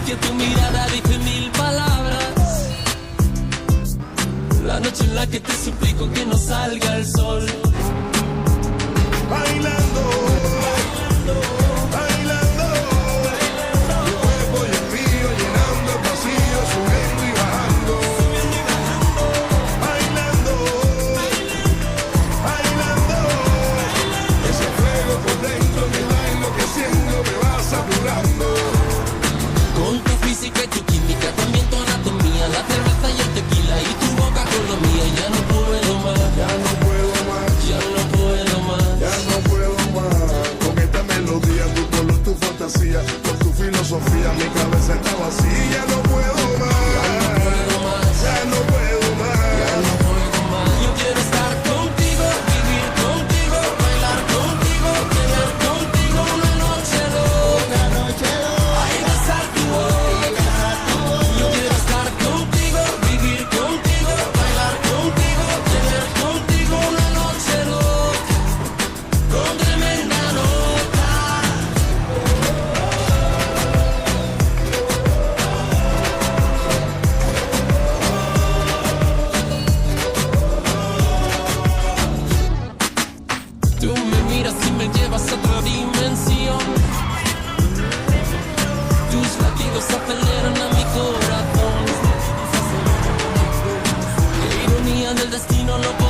que tu mirada dice mil palabras. La noche en la que te suplico que no salga el sol. Bailando, bailando, tu cuerpo y el mío llenando el vacío, subiendo y bajando. Bailando, bailando, ese fuego por dentro me va enloqueciendo, me va saturando. Con tu física y tu química, también tu anatomía, la cerveza y el tequila y tu boca con la mía. Ya no puedo más, Ya no puedo más, ya no puedo más. ya no puedo más. Con esta melodía, tu color, tu fantasía, con tu filosofía, mi cabeza está vacía. Ya no puedo más, ya no puedo más. Yo quiero estar contigo, vivir contigo, bailar contigo, tener contigo una noche loca. Ay, besar tu boca. Yo quiero estar contigo, vivir contigo, bailar contigo, tener contigo una noche loca, con tremenda nota. Tú me miras y me llevas a otra dimensión. Tus latidos aceleran a mi corazón. Qué ironía del destino, no puedo